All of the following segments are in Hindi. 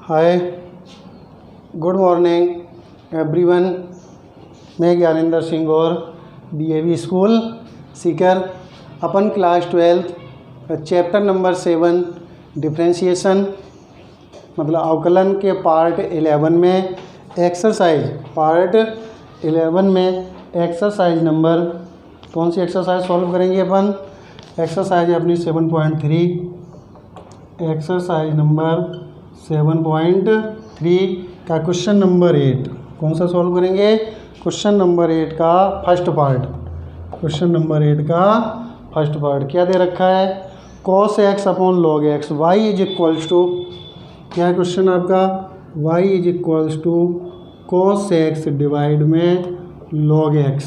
हाय, गुड मॉर्निंग एवरीवन। मैं ज्ञानेंद्र सिंह और DAV स्कूल सीकर अपन क्लास 12 चैप्टर नंबर 7 डिफरेंशिएशन मतलब अवकलन के पार्ट 11 में एक्सरसाइज पार्ट 11 में एक्सरसाइज नंबर कौन सी एक्सरसाइज सॉल्व करेंगे अपन। एक्सरसाइज अपनी 7.3 एक्सरसाइज नंबर 7.3 का क्वेश्चन नंबर 8 कौन सा सॉल्व करेंगे। क्वेश्चन नंबर 8 का फर्स्ट पार्ट। क्वेश्चन नंबर 8 का फर्स्ट पार्ट क्या दे रखा है, cos x upon log x y is equals to क्या है क्वेश्चन आपका, y is equals to cos x divide में log x।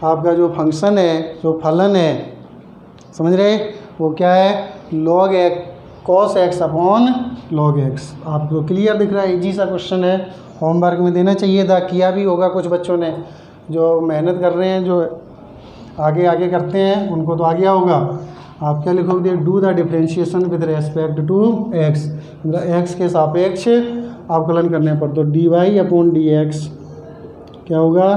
आपका जो फंक्शन है, जो फलन है, समझ रहे, वो क्या है, log x cos x upon log x। आपको क्लियर दिख रहा है, इजी सा क्वेश्चन है, होमवर्क में देना चाहिए था, किया भी होगा कुछ बच्चों ने, जो मेहनत कर रहे हैं, जो आगे आगे करते हैं उनको तो आ गया होगा। आप क्या लिखोगे, do the differentiation with respect to x, मतलब x के सापेक्ष अवकलन करने पर, तो dy अपॉन dx क्या होगा,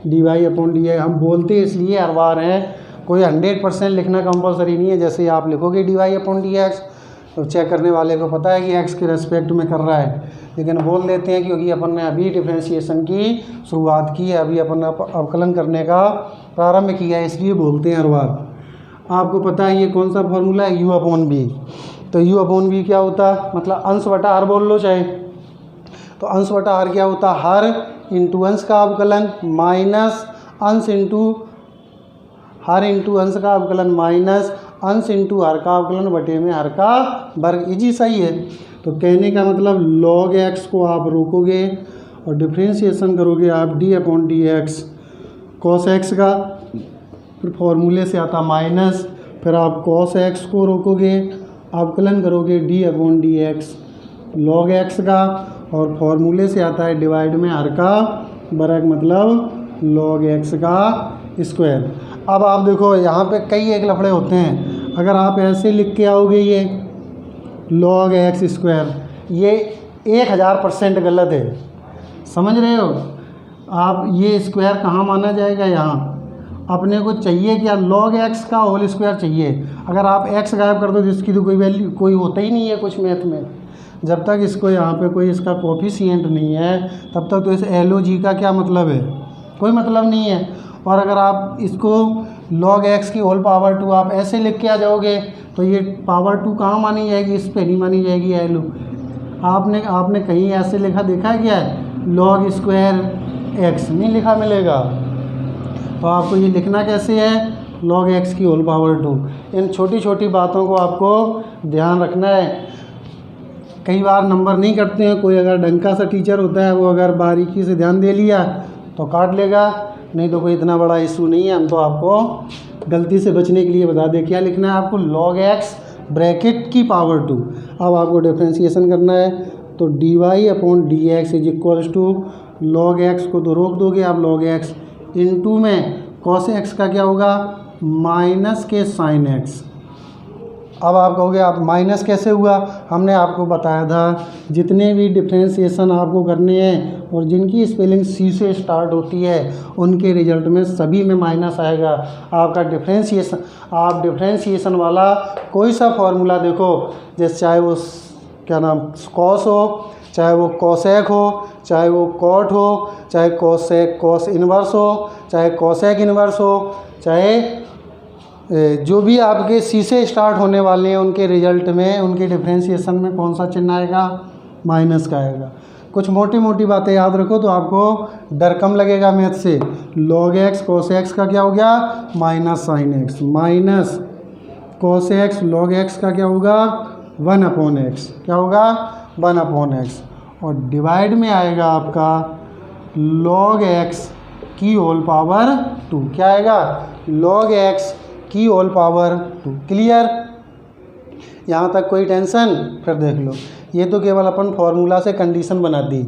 dy अपॉन dx। हम बोलते इसलिए हर बार हैं, कोई 100% लिखना कंपलसरी नहीं है। जैसे आप लिखोगे dy अपॉन dx तो चेक करने वाले को पता है कि x के रेस्पेक्ट में कर रहा है, लेकिन बोल देते हैं क्योंकि अपन ने अभी डिफरेंशिएशन की शुरुआत की है, अभी अपन अवकलन करने का प्रारंभ किया है, इसलिए बोलते हैं हर बार। आपको पता है ये कौन सा फॉर्मूला है, u अपॉन बी। तो u अपॉन बी क्या होता है, मतलब अंश बटा हर बोल लो चाहे, तो अंश बटा हर क्या होता है, हर इंटू अंश का अवकलन माइनस अंश इंटू हर इंटू अंश का अवकलन माइनस अंश इंटू हर का अवकलन बटे में हर का वर्ग। इजी सही है। तो कहने का मतलब log x को आप रोकोगे और डिफरेंशिएशन करोगे आप d upon d x cos x का, फिर फॉर्मूले से आता माइनस, फिर आप cos x को रोकोगे, अवकलन करोगे d upon d x log x का, और फॉर्मूले से आता है डिवाइड में हर का वर्ग मतलब log x का स्क्वायर। अब आप देखो यहाँ पे कई एक लफड़े होते हैं, अगर आप ऐसे लिख के आओगे ये log x स्क्वायर, ये 1000% गलत है, समझ रहे हो आप। ये स्क्वायर कहाँ माना जाएगा, यहाँ अपने को चाहिए क्या, log x का होल स्क्वायर चाहिए। अगर आप x गायब कर दो तो इसकी तो कोई वैल्यू कोई होता ही नहीं है कुछ मैथ में। जब तक इसको यहाँ पे कोई इसका कोफिशिएंट नहीं है तब तक तो इस LOG का क्या मतलब है, कोई मतलब नहीं है। और अगर आप इसको log x की होल पावर 2 आप ऐसे लिख के आ जाओगे तो ये पावर 2 कहाँ मानी जाएगी, इस पे नहीं मानी जाएगी LO। आपने कहीं ऐसे लिखा देखा है क्या है, log स्क्वायर x नहीं लिखा मिलेगा। तो आपको ये लिखना कैसे है, log x की होल पावर 2। इन छोटी छोटी बातों को आपको ध्यान रखना है। कई बार नंबर नहीं कटते हैं, कोई अगर डंका सा टीचर होता है वो अगर बारीकी से ध्यान दे लिया तो काट लेगा, नहीं तो कोई इतना बड़ा इशू नहीं है। हम तो आपको गलती से बचने के लिए बता दें, क्या लिखना है आपको, log x ब्रैकेट की पावर 2। अब आपको डिफरेंशिएशन करना है तो dy upon d x is equals to log x को तो रोक दोगे आप, log x इंटू में cos x का क्या होगा, माइनस के साइन x। अब आप कहोगे आप माइनस कैसे हुआ, हमने आपको बताया था जितने भी डिफरेंशिएशन आपको करने हैं और जिनकी स्पेलिंग C से स्टार्ट होती है उनके रिजल्ट में सभी में माइनस आएगा। आपका डिफरेंशिएशन, आप डिफरेंशिएशन वाला कोई सा फॉर्मूला देखो, जैसे चाहे वो क्या नाम कॉस हो, चाहे वो कोसेक हो, चाहे वो कॉट हो, चाहे कोसेक कॉस इन्वर्स हो, चाहे कोसेक इन्वर्स हो, चाहे जो भी आपके C से स्टार्ट होने वाले हैं उनके रिजल्ट में, उनके डिफरेंशिएशन में कौन सा चिन्ह आएगा, माइनस का आएगा। कुछ मोटी मोटी बातें याद रखो तो आपको डर कम लगेगा मैथ से। log x cos x का क्या हो गया, minus sine x, minus cos x log x का क्या होगा, 1 अपॉन x, क्या होगा 1 अपॉन x, और डिवाइड में आएगा आपका log x की होल पावर 2, क्या आएगा, log x की होल पावर 2। क्लियर, यहाँ तक कोई टेंशन। फिर देख लो, ये तो केवल अपन फॉर्मूला से कंडीशन बना दी,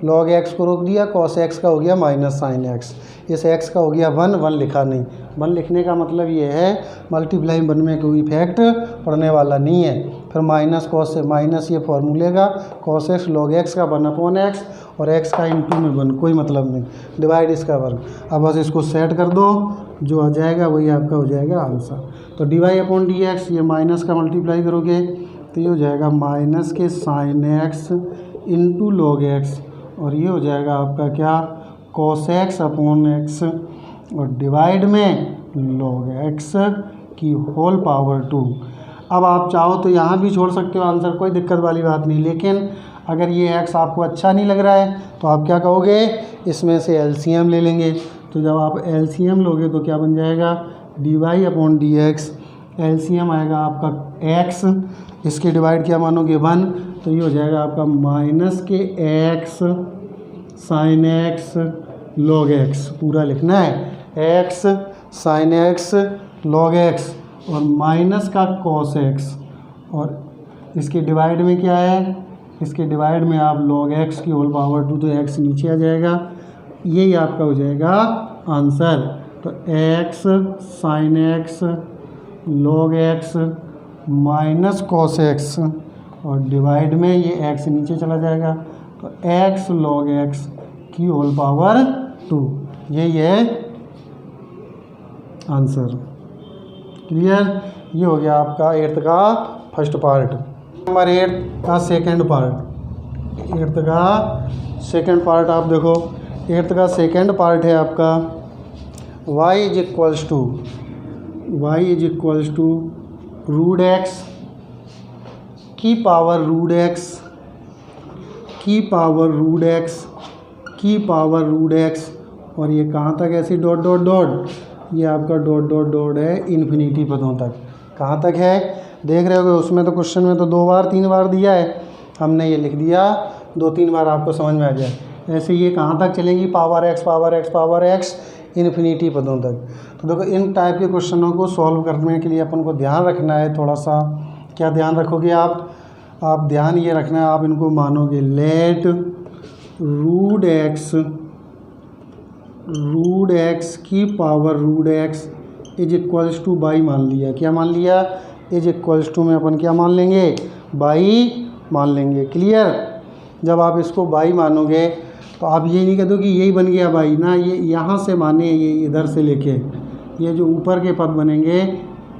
log x को रोक दिया, cos x का हो गया माइनस साइन x, इस x का हो गया 1 लिखा नहीं। 1 लिखने का मतलब ये है मल्टीप्लाई 1 में कोई इफेक्ट पड़ने वाला नहीं है। फिर माइनस कॉस से माइनस ये फॉर्मूले का कॉस एक्स लॉग एक्स का 1/x और x का इन 2 में 1, कोई मतलब नहीं, डिवाइड इसका वर्ग। अब बस इसको सेट कर दो, जो आ जाएगा वही आपका हो जाएगा आंसर। तो dy/dx ये माइनस का मल्टीप्लाई करोगे तो ये हो जाएगा माइनस के sine x into log x, और ये हो जाएगा आपका क्या कॉस एक्स अपॉन एक्स, और डिवाइड में लॉग एक्स की होल पावर 2। अब आप चाहो तो यहाँ भी छोड़ सकते हो आंसर, कोई दिक्कत वाली बात नहीं, लेकिन अगर ये एक्स आपको अच्छा नहीं लग रहा है तो आप क्या कहोगे, इसमें से एलसीएम ले लेंगे। तो जब आप एलसीएम लोगे तो क्या बन जाएगा dy/dx, एलसीएम आएगा आपका एक्स, इसके डिवाइड क्या मानोगे 1, तो ये हो जाएगा आपका माइनस के x sine x log x, पूरा लिखना है x sine x log x और माइनस का कॉस एक्स, और इसके डिवाइड में क्या है, इसके डिवाइड में आप लॉग एक्स की होल पावर 2, तो एक्स नीचे आ जाएगा, यही आपका हो जाएगा आंसर। तो x sine x log x minus cos x और डिवाइड में ये एक्स नीचे चला जाएगा, तो एक्स लॉग एक्स की होल पावर 2, यही है आंसर। क्लियर, ये हो गया आपका 8th का फर्स्ट पार्ट। नंबर 8 का सेकंड पार्ट, 8th का सेकंड पार्ट आप देखो, 8th का सेकंड पार्ट है आपका y is equals to root x की पावर रूट एक्स की पावर रूट एक्स की पावर रूट एक्स, और ये कहाँ तक ऐसे डॉट डॉट डॉट, ये आपका डॉट डॉट डॉट है इन्फिनिटी पदों तक। कहाँ तक है देख रहे होगे, उसमें तो क्वेश्चन में तो 2 बार 3 बार दिया है, हमने ये लिख दिया 2-3 बार, आपको समझ में आ जाए। ऐसे ये कहाँ तक चलेंगी, power x power x power x infinity पदों तक। तो देखो इन टाइप के क्वेश्चनों को सॉल्व करने के लिए अपन को ध्यान रखना है थोड़ा सा। क्या ध्यान रखोगे आप ध्यान ये रखना है, आप इनको मानोगे लेट रूट एक्स की power root x is equals to y मान लिया। क्या मान लिया, इज इक्वल्स टू में अपन क्या मान लेंगे, बाई मान लेंगे। क्लियर, जब आप इसको बाई मानोगे तो आप ये नहीं कह दो कि यही बन गया बाई ना, ये यहाँ से माने, ये इधर से लेके ये जो ऊपर के पद बनेंगे,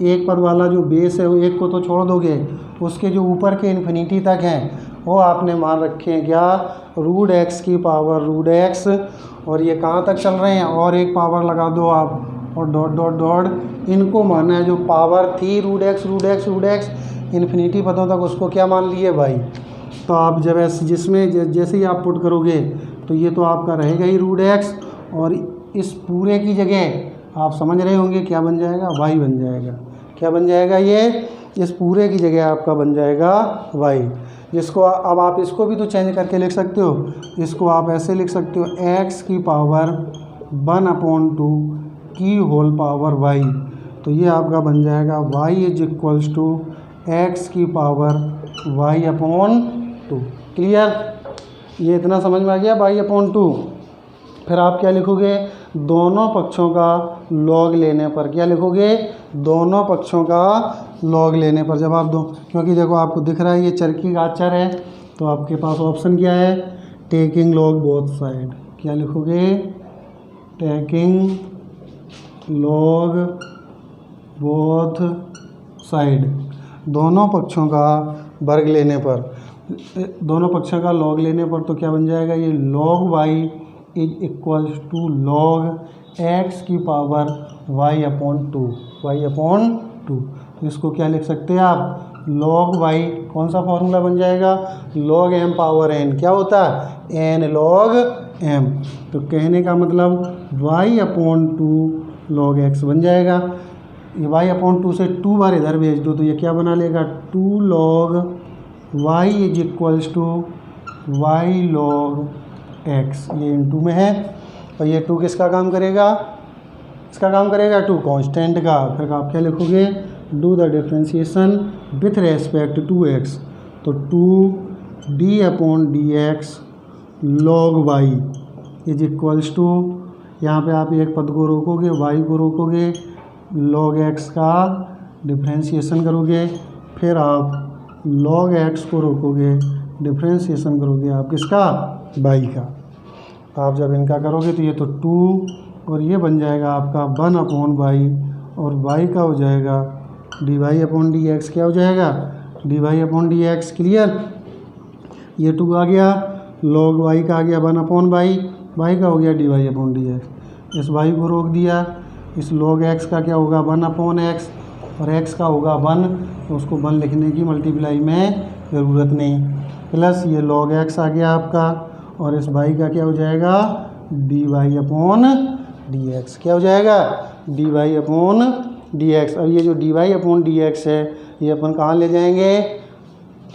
एक पद वाला जो बेस है वो एक को तो छोड़ दोगे, उसके जो ऊपर के इन्फिनिटी तक हैं वो आपने मान रखे हैं क्या, रूट एक्स की पावर रूट एक्स, और ये कहाँ तक चल रहे हैं, और एक पावर लगा दो आप और डॉट डॉट डॉट, इनको मानना है जो पावर थी रूट एक्स इन्फिनिटी पदों तक, उसको क्या मान लिए भाई। तो आप जब जिसमें जैसे ही आप पुट करोगे तो ये तो आपका रहेगा ही रूट एक्स, और इस पूरे की जगह आप समझ रहे होंगे क्या बन जाएगा, वाई बन जाएगा। क्या बन जाएगा, ये इस पूरे की जगह आपका बन जाएगा वाई, जिसको अब आप इसको भी तो चेंज करके लिख सकते हो, इसको आप ऐसे लिख सकते हो एक्स की पावर 1/2 की होल पावर वाई, तो ये आपका बन जाएगा y is equals to x की पावर y/2। क्लियर, ये इतना समझ में आ गया, y/2। फिर आप क्या लिखोगे, दोनों पक्षों का लॉग लेने पर, क्या लिखोगे, दोनों पक्षों का लॉग लेने पर। जब आप दो, क्योंकि देखो आपको दिख रहा है ये चर की घात चर है, तो आपके पास ऑप्शन क्या है, टेकिंग लॉग बोथ साइड। क्या लिखोगे, टेकिंग लॉग बोथ साइड, दोनों पक्षों का वर्ग लेने पर, दोनों पक्षों का लॉग लेने पर, तो क्या बन जाएगा, ये log y is equals to log x की पावर y/2। तो इसको क्या लिख सकते हैं आप, log y, कौन सा फॉर्मूला बन जाएगा, log m पावर n, क्या होता है, n log m। तो कहने का मतलब y/2 log x बन जाएगा। ये y/2 से 2 बार इधर भेज दो तो ये क्या बना लेगा, 2 log y is equals to y log x, ये इन 2 में है, और ये 2 किसका काम करेगा, इसका काम करेगा 2 कांस्टेंट का। फिर आप क्या लिखोगे, do the differentiation with respect to x, तो 2d/dx log y is equals to, यहाँ पे आप एक पद को रोकोगे, y को रोकोगे, log x का डिफ्रेंशिएशन करोगे, फिर आप log x को रोकोगे, डिफ्रेंशिएशन करोगे आप किसका, y का। आप जब इनका करोगे तो ये तो 2 और ये बन जाएगा आपका 1/y और y का हो जाएगा dy/dx। क्या हो जाएगा, dy/dx। क्लियर। ये 2 आ गया, log y का आ गया 1/y, y का हो गया dy/dx। इस y को रोक दिया, इस log x का क्या होगा 1/x और x का होगा 1, तो उसको 1 लिखने की मल्टीप्लाई में ज़रूरत नहीं। प्लस ये log x आ गया आपका और इस y का क्या हो जाएगा dy/dx। क्या हो जाएगा dy/dx। और ये जो dy/dx है ये अपन कहाँ ले जाएंगे,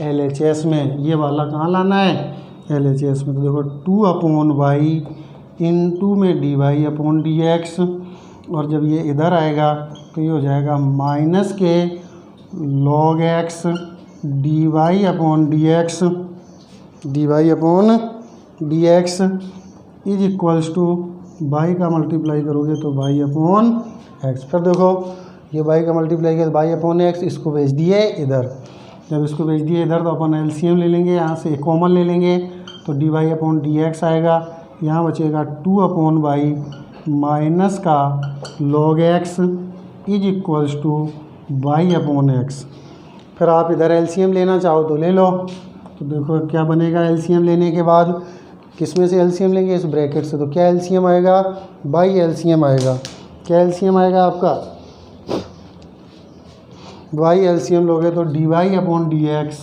LHS में। ये वाला कहाँ लाना है, LHS में। तो देखो 2/y इंटू में dy/dx और जब ये इधर आएगा तो ये हो जाएगा माइनस के log x dy/dx is equals to y का मल्टीप्लाई करोगे तो y/x। फिर देखो ये y का मल्टीप्लाई किया y/x, इसको भेज दिए इधर। जब इसको भेज दिए इधर तो अपन एलसीएम ले लेंगे, यहाँ से कॉमन ले लेंगे तो dy/dx आएगा। यहाँ बचेगा 2/y माइनस का log x is equals to y/x। फिर आप इधर एलसीएम लेना चाहो तो ले लो। तो देखो क्या बनेगा एलसीएम लेने के बाद, किस में से एलसीएम लेंगे, इस ब्रैकेट से। तो क्या एलसीएम आएगा, बाई एलसीएम आएगा। क्या एलसीएम आएगा आपका, बाई एलसीएम लोगे तो dy/dx,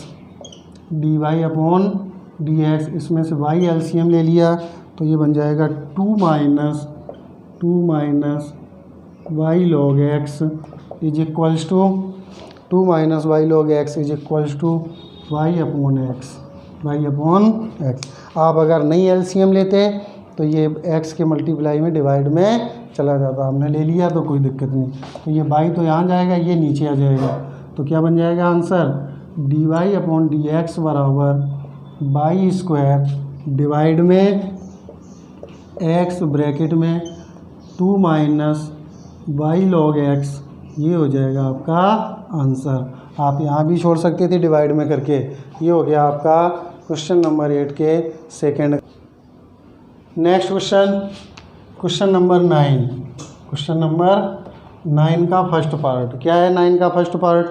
इसमें से y एलसीएम ले लिया तो ये बन जाएगा 2 minus y log x is equals to 2 minus y log x is equals to y/x। आप अगर नहीं एलसीएम लेते तो ये x के मल्टीप्लाई में डिवाइड में चला जाता। हमने ले लिया तो कोई दिक्कत नहीं। तो ये y तो यहाँ जाएगा, ये नीचे आ जाएगा। तो क्या बन जाएगा आंसर, dy/dx बराबर y² डिवाइड में x ब्रैकेट में 2 माइनस y log x। ये हो जाएगा आपका आंसर। आप यहाँ भी छोड़ सकते थे डिवाइड में करके। ये हो गया आपका क्वेश्चन नंबर 8 के second. Next question number 9। Question number 9 का फर्स्ट पार्ट क्या है, 9 का first part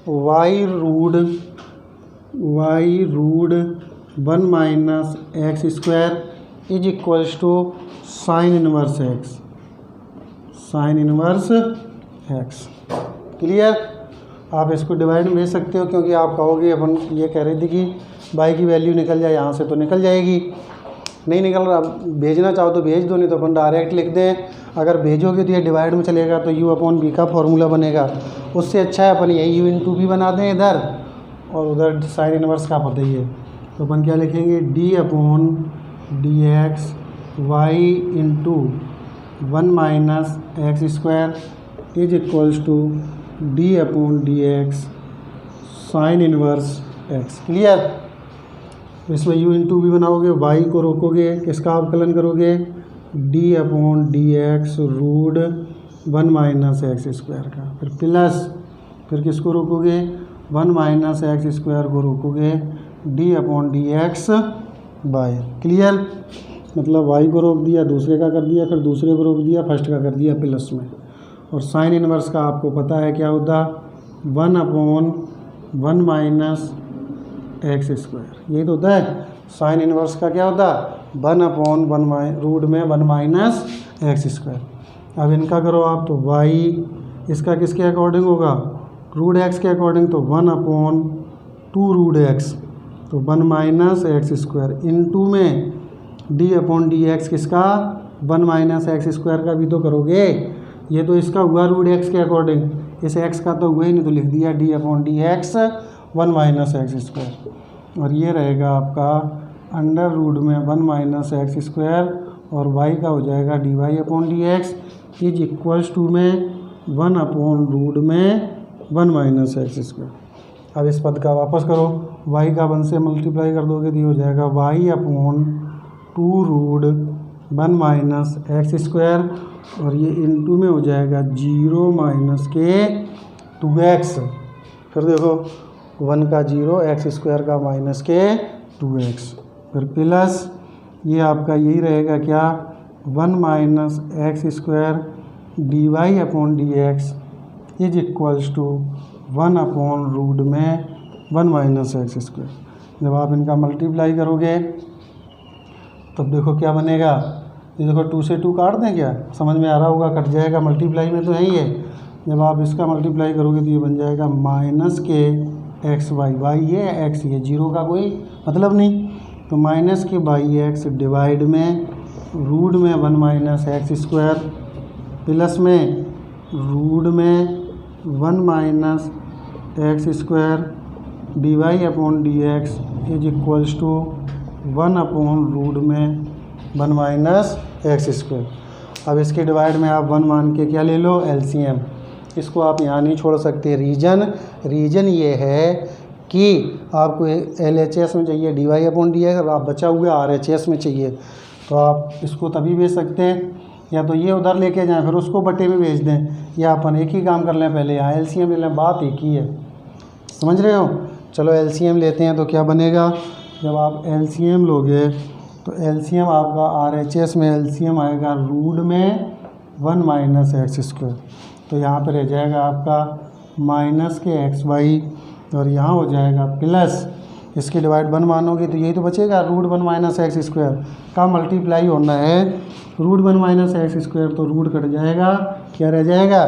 y root 1 minus x² is equals to sine inverse x। Clear. आप इसको डिवाइड में भेज सकते हो, क्योंकि आप कहोगे अपन ये कह रहे थे कि y की वैल्यू निकल जाए यहाँ से, तो निकल जाएगी। नहीं निकल रहा, भेजना चाहो तो भेज दो, नहीं तो अपन डायरेक्ट लिख दें। अगर भेजोगे तो ये डिवाइड में चलेगा तो u/b का फॉर्मूला बनेगा। उससे अच्छा है अपन यही u/b बना दें इधर, और उधर साइन इनवर्स का पता ही है। तो अपन क्या लिखेंगे, d/dx y into 1 minus x² is equals to d/dx sine inverse x। Clear. इसमें u/b बनाओगे, y को रोकोगे, किसका अवकलन करोगे, d/dx रूड 1 माइनस x² का। फिर प्लस, फिर किसको रोकोगे, 1 माइनस x² को रोकोगे d/dx बाय। क्लियर। मतलब y को रोक दिया, दूसरे का कर दिया, फिर दूसरे को रोक दिया, फर्स्ट का कर दिया प्लस में। और साइन इनवर्स का आपको पता है क्या होता, 1/1 माइनस x²। यही तो होता है साइन इनवर्स का। क्या होता, 1/1 रूट में 1 माइनस x²। अब इनका करो आप तो y इसका किसके अकॉर्डिंग होगा, रूट x के अकॉर्डिंग, तो 1/2 रूट x, तो 1 माइनस x² इनटू में d/dx किसका, 1 माइनस x² का भी तो करोगे। ये तो इसका हुआ रूट x के अकॉर्डिंग, इस x का तो हुआ ही नहीं, तो लिख दिया d/dx 1 माइनस x²। और ये रहेगा आपका अंडर रूट में 1 माइनस x² और y का हो जाएगा dy/dx इज इक्वल्स टू में 1/रूट में 1 माइनस x²। अब इस पद का वापस करो, y का 1 से मल्टीप्लाई कर दोगे तो ये हो जाएगा y/2 रूट 1 माइनस x², और ये इनटू में हो जाएगा 0 माइनस के 2x। फिर देखो 1 का 0, एक्स स्क्वायर का माइनस के 2x, फिर प्लस ये आपका यही रहेगा क्या 1 minus x square d y upon d x is equals to 1 upon root में 1 माइनस एक्स स्क्वायर। जब आप इनका मल्टीप्लाई करोगे तब देखो क्या बनेगा, ये देखो 2 से 2 काट दें, क्या समझ में आ रहा होगा, कट जाएगा, मल्टीप्लाई में तो है ही है। जब आप इसका मल्टीप्लाई करोगे तो ये बन जाएगा माइनस के एक्स वाई, वाई ये एक्स ये, जीरो का कोई मतलब नहीं, तो माइनस के बाई एक्स डिवाइड में रूट में 1 माइनस एक्स स्क्वायर प्लस में रूट में 1 minus x square d y upon d x is equals to 1 upon root में 1 माइनस एक्स स्क्वायर। अब इसके डिवाइड में आप 1 मान के क्या ले लो, एलसीएम। इसको आप यहाँ नहीं छोड़ सकते, रीजन ये है कि आपको LHS में चाहिए d y upon d x, और आप बचा हुआ RHS में चाहिए, तो आप इसको तभी भेज सकते हैं, या तो ये उधर लेके जाएं फिर उसको बटे में भेज दें, या अपन एक ही काम कर लें, पहले यहाँ LCM ले लें, बात एक ही है, समझ रहे हो। चलो LCM लेते हैं तो क्या बनेगा, जब आप LCM लोगे तो LCM आपका RHS में LCM आएगा रूट में 1 माइनस एक्स स्क्वायर, तो यहाँ पर रह जाएगा आपका माइनस के एक्स वाई, और यहाँ हो जाएगा प्लस, इसके डिवाइड 1 मानोगे तो यही तो बचेगा, रूट 1 माइनस एक्स स्क्वायर का मल्टीप्लाई होना है रूट 1 माइनस एक्स स्क्वायर, तो रूट कट जाएगा, क्या रह जाएगा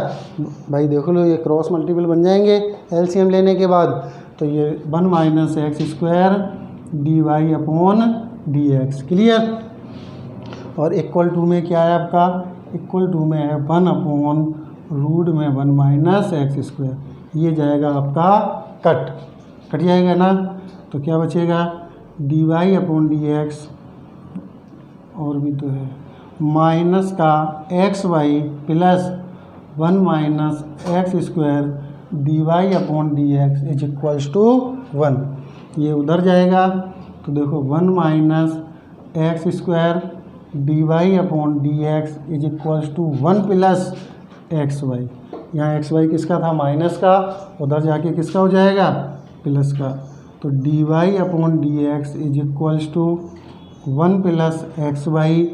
भाई, देखो लो ये क्रॉस मल्टीपल बन जाएंगे LCM लेने के बाद, तो ये 1 minus x square d y upon d x, clear. और इक्वल टू में क्या है आपका, इक्वल टू में है 1 अपॉन रूट में 1 माइनस एक्स स्क्वायर, ये जाएगा आपका कट जाएगा ना, तो क्या बचेगा d y upon d x, और भी तो है माइनस का x y plus 1 minus x square d y upon d x is equals to 1, ये उधर जाएगा, तो देखो 1 minus x square d y upon d x is equals to 1 plus x y, यहाँ एक्स वाई किसका था, माइनस का, उधर जाके किसका हो जाएगा, प्लस का, तो d y upon d x is equals to 1 plus x y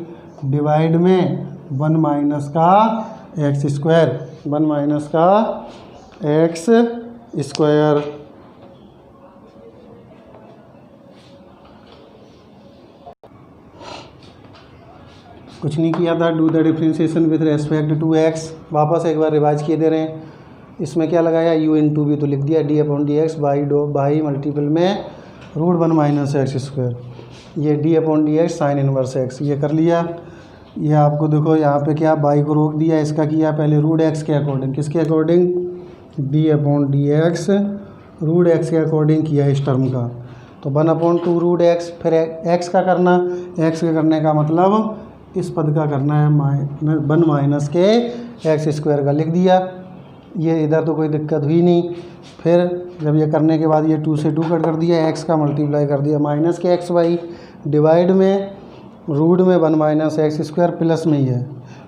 divide में 1 माइनस का एक्स स्क्वायर, 1 माइनस का एक्स स्क्वायर। कुछ नहीं किया था, do the differentiation with respect to x, वापस एक बार रिवाइज किए दे रहे हैं। इसमें क्या लगाया, u इंटू वी, तो लिख दिया D upon d x by multiple में रूट 1 माइनस एक्स स्क्वायर, ये D upon d x sine inverse x, ये कर लिया। ये आपको देखो यहाँ पे क्या बाई को रोक दिया, इसका किया पहले रूट एक्स के अकॉर्डिंग, किसके according, d upon d x root x के अकॉर्डिंग किया इस टर्म का, तो 1 अपॉन 2 रूट एक्स, फिर एक्स का करना, एक्स के करने का मतलब इस पद का करना है 1 माइनस के एक्स स्क्वायर का, लिख दिया। ये इधर तो कोई दिक्कत हुई नहीं। फिर जब ये करने के बाद ये 2 से 2 कट कर दिया, एक्स का मल्टीप्लाई कर दिया माइनस के एक्स वाई डिवाइड में रूट में 1 माइनस एक्स स्क्वायर प्लस में ही है।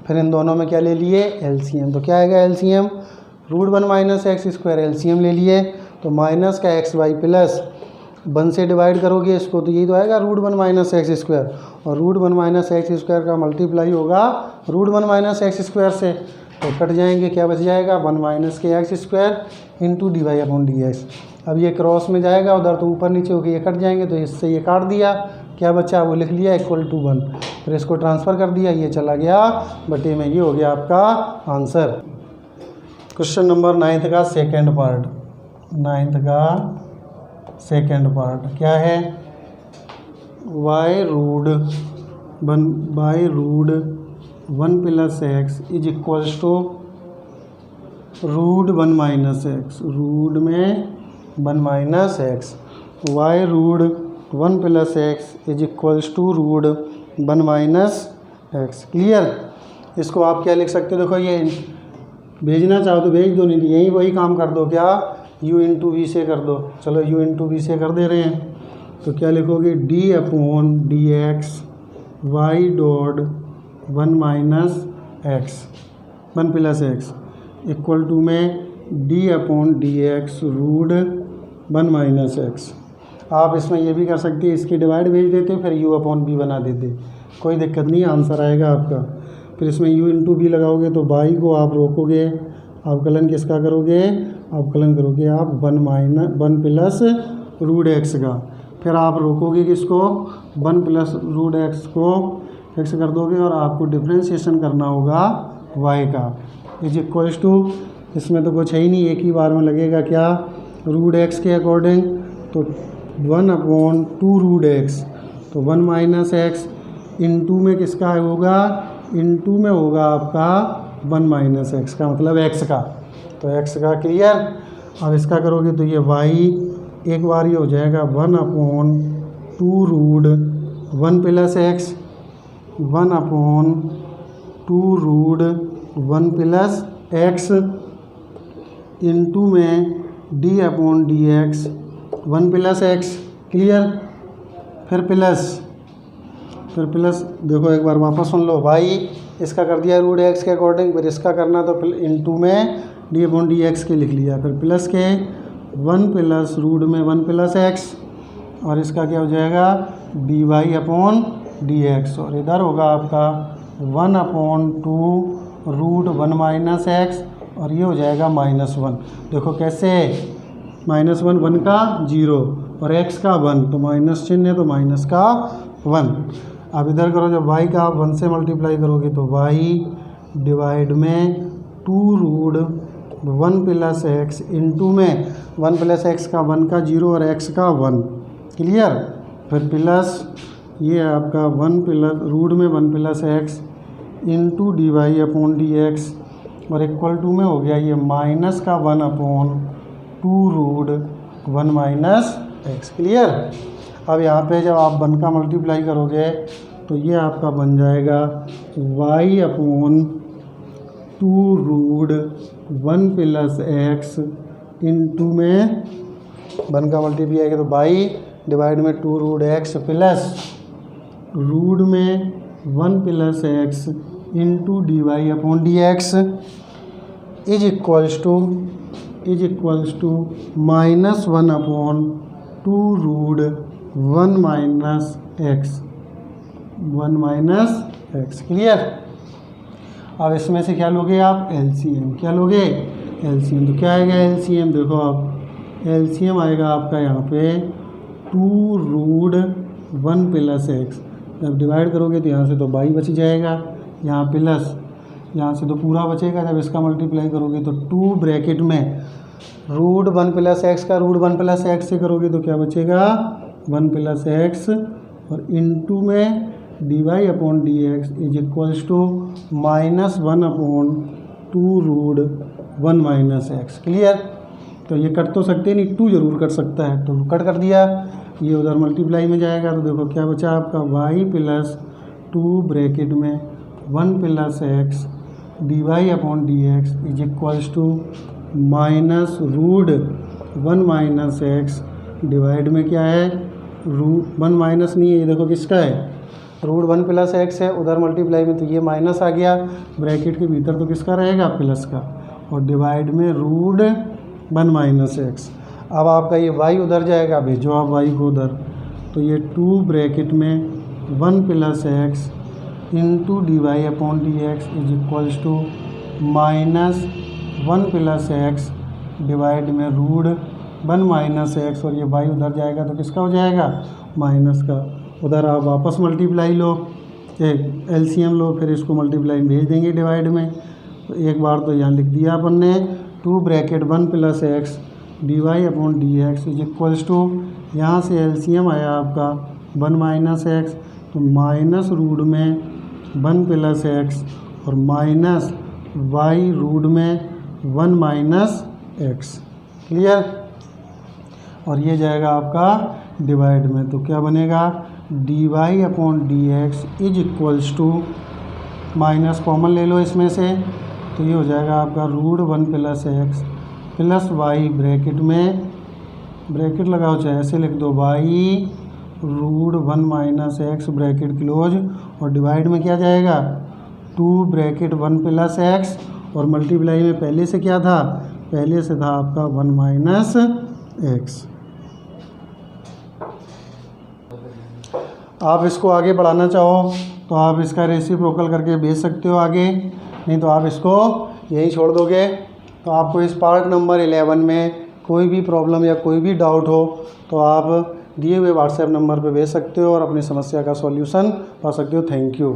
फिर इन दोनों में क्या ले लिए, एलसीएम, तो क्या आएगा LCM, root 1 minus x square LCM ले लिए, तो माइनस का एक्स वाई प्लस 1 से डिवाइड करोगे इसको तो यही तो आएगा रूट 1 माइनस एक्स स्क्वायर, और रूट 1 माइनस एक्स स्क्वायर का मल्टीप्लाई होगा रूट 1 माइनस एक्स स्क्वायर से, तो कट जाएंगे, क्या बच जाएगा 1 माइनस के x square into d y upon d x. अब ये क्रॉस में जाएगा उधर तो ऊपर नीचे होकर ये कट जाएंगे, तो इससे ये काट दिया, क्या बचा वो लिख लिया इक्वल टू 1, फिर इसको ट्रांसफ़र कर दिया, ये चला गया बटे में, ये हो गया आपका आंसर। क्वेश्चन नंबर 9 का सेकेंड पार्ट, 9 का सेकेंड पार्ट क्या है, y root 1 plus x is equals to root 1 minus x, root में 1 minus x, y root 1 plus x is equals to root 1 minus x. Clear. इसको आप क्या लिख सकते हो, देखो ये भेजना चाहो तो भेज दो, नहीं यही वही काम कर दो, क्या u इंटू वी से कर दो। चलो u इंटू वी से कर दे रहे हैं, तो क्या लिखोगे d upon d x y dot 1 minus x 1 plus x equal to में d upon d x root 1 minus x. आप इसमें ये भी कर सकते हैं, इसकी डिवाइड भेज देते फिर u अपॉन बी बना देते, कोई दिक्कत नहीं, आंसर आएगा आपका। फिर इसमें u इंटू बी लगाओगे तो y को आप रोकोगे, अवकलन किसका करोगे, अवकलन करोगे आप 1 प्लस रूट एक्स का। फिर आप रोकोगे किसको, 1 प्लस रूट एक्स को एक्स कर दोगे और आपको डिफ्रेंशिएशन करना होगा y का, इज इक्वल्स टू, इसमें तो कुछ है ही नहीं, एक ही बार में लगेगा क्या, रूट एक्स के अकॉर्डिंग, तो 1 अपॉन 2 रूट एक्स, तो 1 माइनस एक्स, इंटू में किसका होगा, इंटू में होगा आपका 1 माइनस एक्स का, मतलब एक्स का, तो एक्स का। क्लियर। अब इसका करोगे तो ये y एक बार ये हो जाएगा 1 upon 2 root 1 plus x, 1 upon 2 root 1 plus x, into में d upon d x 1 plus x. Clear. फिर प्लस देखो एक बार वापस सुन लो, भाई इसका कर दिया रूट एक्स के अकॉर्डिंग, फिर इसका करना तो इंटू में डी अपॉन डी एक्स के लिख लिया, फिर प्लस के 1 प्लस रूट में 1 प्लस एक्स, और इसका क्या हो जाएगा d y upon d x, और इधर होगा आपका 1 अपॉन 2 रूट 1 माइनस एक्स, और ये हो जाएगा -1। देखो कैसे, -1 1 का 0 और x का 1, तो माइनस चिन्ह है तो माइनस का 1। अब इधर करो, जब y का आप 1 से मल्टीप्लाई करोगे तो y डिवाइड में 2 रूट 1 प्लस एक्स, इंटू में 1 प्लस एक्स का 1 का 0 और x का 1। क्लियर। फिर प्लस ये आपका 1 प्लस रूट में 1 plus x into d y upon d x, और इक्वल टू में हो गया ये माइनस का 1 upon 2 root 1 minus x. Clear. अब यहाँ पे जब आप 1 का मल्टीप्लाई करोगे तो ये आपका बन जाएगा y upon 2 root 1 plus x, into में 1 का मल्टीप्लाई आएगा तो y डिवाइड में 2 रूट एक्स प्लस रूट में 1 plus x into d y upon d x is equals to -1 upon 2 root 1 minus x. Clear. अब इसमें से क्या लोगे आप, एलसीएम। क्या लोगे, एलसीएम। तो क्या आएगा एलसीएम, देखो आप एलसीएम आएगा आपका यहाँ पे 2 रूट 1 प्लस एक्स, जब डिवाइड करोगे तो यहाँ से तो बाई बच जाएगा, यहाँ प्लस, यहाँ से तो पूरा बचेगा, जब इसका मल्टीप्लाई करोगे तो 2 ब्रैकेट में रूट 1 प्लस एक्स का रूट 1 प्लस एक्स से करोगे तो क्या बचेगा 1 प्लस एक्स, और इंटू में d y upon d x is equals to -1 upon 2 root 1 minus x. Clear. तो ये कट तो सकते नहीं, 2 जरूर कट सकता है, तो कट कर दिया, ये उधर मल्टीप्लाई में जाएगा, तो देखो क्या बचा आपका y प्लस 2 ब्रैकेट में 1 plus x d y upon d x is equals to minus root 1 minus x, divide में क्या है रूट 1 माइनस नहीं है, ये देखो किसका है रूट 1 प्लस एक्स है, उधर मल्टीप्लाई में तो ये माइनस आ गया, ब्रैकेट के भीतर तो किसका रहेगा प्लस का, और डिवाइड में रूट 1 माइनस एक्स। अब आपका ये y उधर जाएगा, भेजो आप y को उधर, तो ये 2 ब्रैकेट में 1 plus x into d y upon d x is equals to -1 plus x divide में रूट 1 माइनस एक्स, और ये y उधर जाएगा तो किसका हो जाएगा माइनस का। उधर आप वापस मल्टीप्लाई लो, एक एलसीएम लो, फिर इसको मल्टीप्लाई भेज देंगे डिवाइड में, तो एक बार तो यहाँ लिख दिया अपन ने 2 bracket 1 plus x d y upon d x is equals to, यहाँ से एलसीएम आया आपका 1 माइनस एक्स, तो माइनस रूट में 1 प्लस एक्स और माइनस वाई रूट में 1 माइनस एक्स। क्लियर। और ये जाएगा आपका डिवाइड में, तो क्या बनेगा d y upon d x is equals to, minus common ले लो इसमें से, तो ये हो जाएगा आपका root 1 plus x plus y bracket में, ब्रैकेट लगाओ चाहे ऐसे लिख दो, y root 1 minus x bracket close, और डिवाइड में क्या जाएगा 2 ब्रैकेट 1 प्लस एक्स, और मल्टीप्लाई में पहले से क्या था, पहले से था आपका 1 माइनस एक्स। आप इसको आगे बढ़ाना चाहो तो आप इसका रेसिप्रोकल करके भेज सकते हो आगे, नहीं तो आप इसको यहीं छोड़ दोगे। तो आपको इस पार्ट नंबर 11 में कोई भी प्रॉब्लम या कोई भी डाउट हो तो आप दिए हुए व्हाट्सएप नंबर पर भेज सकते हो और अपनी समस्या का सॉल्यूशन पा सकते हो। Thank you.